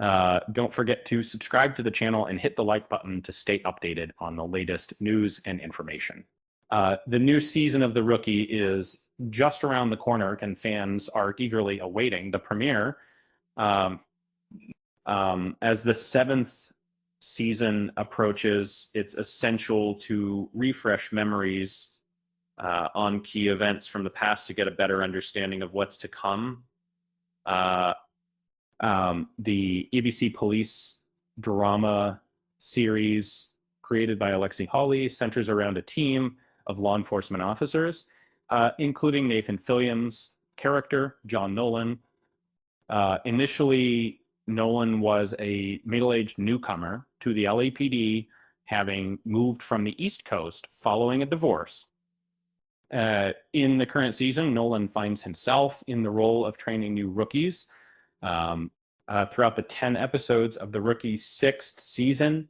Don't forget to subscribe to the channel and hit the like button to stay updated on the latest news and information. The new season of The Rookie is just around the corner, and fans are eagerly awaiting the premiere. Um, as the seventh season approaches, it's essential to refresh memories on key events from the past to get a better understanding of what's to come. Uh, the ABC Police drama series created by Alexi Hawley centers around a team of law enforcement officers, including Nathan Fillion's character, John Nolan. Initially, Nolan was a middle-aged newcomer to the LAPD, having moved from the East Coast following a divorce. In the current season, Nolan finds himself in the role of training new rookies. Throughout the 10 episodes of The Rookie's sixth season,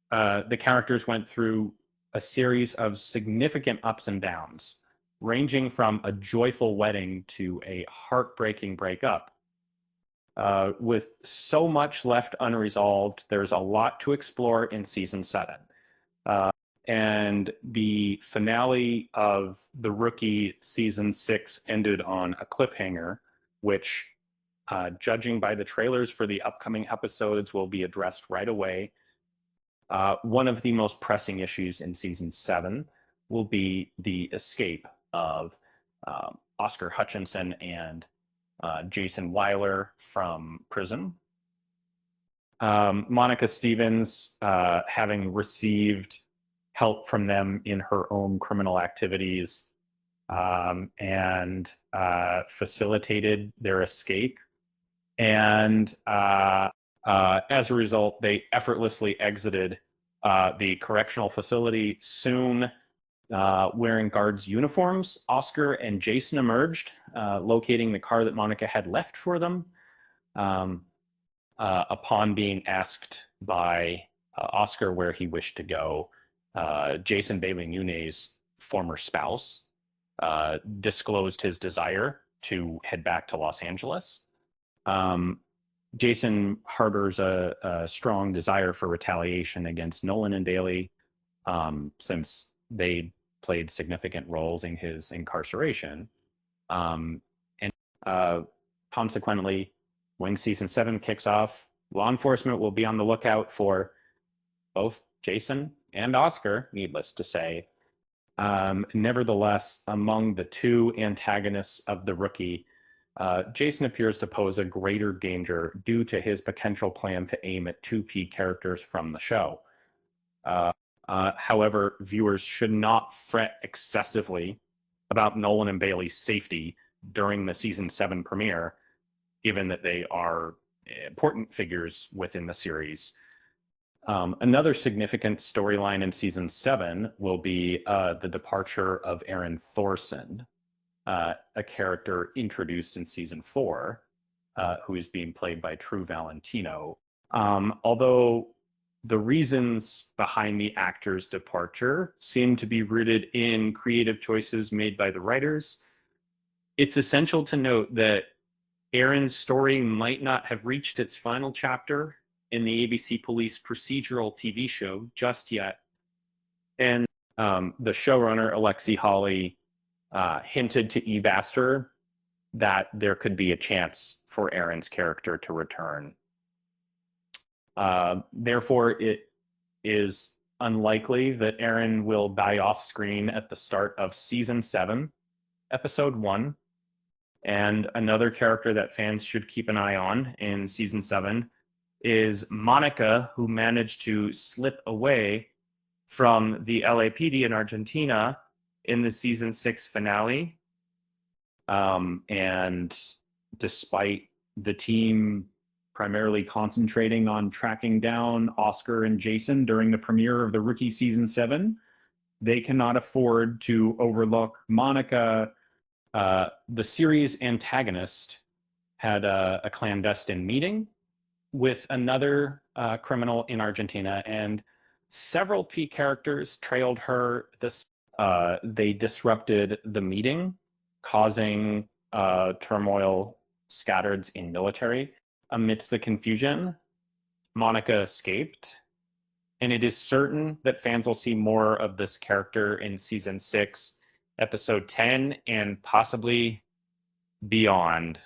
the characters went through a series of significant ups and downs, ranging from a joyful wedding to a heartbreaking breakup. With so much left unresolved, there's a lot to explore in season 7. And the finale of The Rookie season 6 ended on a cliffhanger, which, judging by the trailers for the upcoming episodes, will be addressed right away. One of the most pressing issues in season 7 will be the escape of Oscar Hutchinson and Jason Weiler from prison. Monica Stevens, having received help from them in her own criminal activities and facilitated their escape. And as a result, they effortlessly exited the correctional facility. Soon, wearing guards' uniforms, Oscar and Jason emerged, locating the car that Monica had left for them. Upon being asked by Oscar where he wished to go, Jason Bailey Nunes' former spouse disclosed his desire to head back to Los Angeles. Jason harbors a strong desire for retaliation against Nolan and Bailey, since they played significant roles in his incarceration. And consequently, when season 7 kicks off, law enforcement will be on the lookout for both Jason and Oscar, needless to say. Nevertheless, among the two antagonists of The Rookie, Jason appears to pose a greater danger due to his potential plan to aim at two key characters from the show. However, viewers should not fret excessively about Nolan and Bailey's safety during the season 7 premiere, given that they are important figures within the series. Another significant storyline in season 7 will be the departure of Aaron Thorson, a character introduced in season 4, who is being played by True Valentino. Although the reasons behind the actor's departure seem to be rooted in creative choices made by the writers, it's essential to note that Aaron's story might not have reached its final chapter in the ABC Police procedural TV show just yet. And the showrunner, Alexi Hawley, hinted to Eve Astor that there could be a chance for Aaron's character to return. Therefore, it is unlikely that Aaron will die off screen at the start of season 7, episode 1. And another character that fans should keep an eye on in season 7 is Monica, who managed to slip away from the LAPD in Argentina in the season 6 finale. And despite the team primarily concentrating on tracking down Oscar and Jason during the premiere of The Rookie season 7, they cannot afford to overlook Monica. The series antagonist had a clandestine meeting with another criminal in Argentina, and several key characters trailed her. They disrupted the meeting, causing turmoil scattered in military. Amidst the confusion, Monica escaped, and it is certain that fans will see more of this character in season 6, episode 10, and possibly beyond.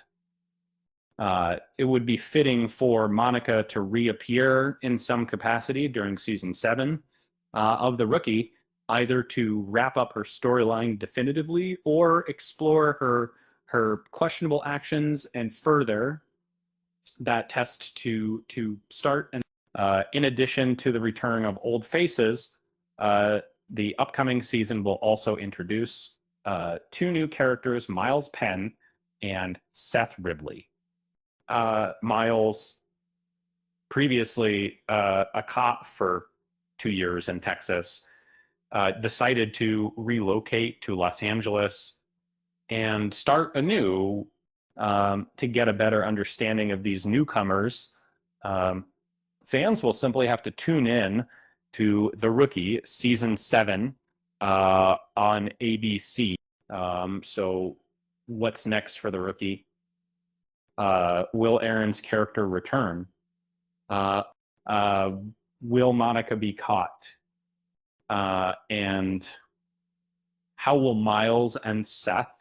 It would be fitting for Monica to reappear in some capacity during season 7 of The Rookie, either to wrap up her storyline definitively or explore her questionable actions and further that test to start. And in addition to the return of old faces, the upcoming season will also introduce 2 new characters, Miles Penn and Seth Ribley. Miles, previously a cop for 2 years in Texas, decided to relocate to Los Angeles and start anew to get a better understanding of these newcomers. Fans will simply have to tune in to The Rookie season 7 on ABC. So what's next for The Rookie? Will Aaron's character return? Will Monica be caught? And how will Miles and Seth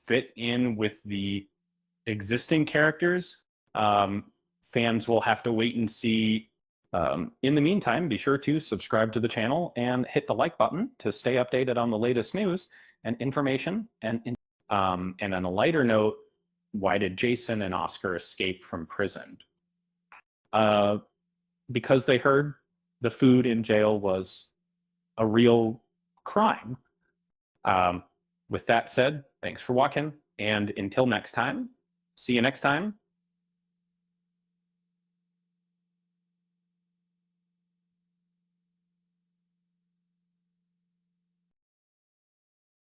fit in with the existing characters? Fans will have to wait and see. In the meantime, be sure to subscribe to the channel and hit the like button to stay updated on the latest news and information. And on a lighter note, why did Jason and Oscar escape from prison? Because they heard the food in jail was a real crime. With that said, thanks for watching, and until next time, see you next time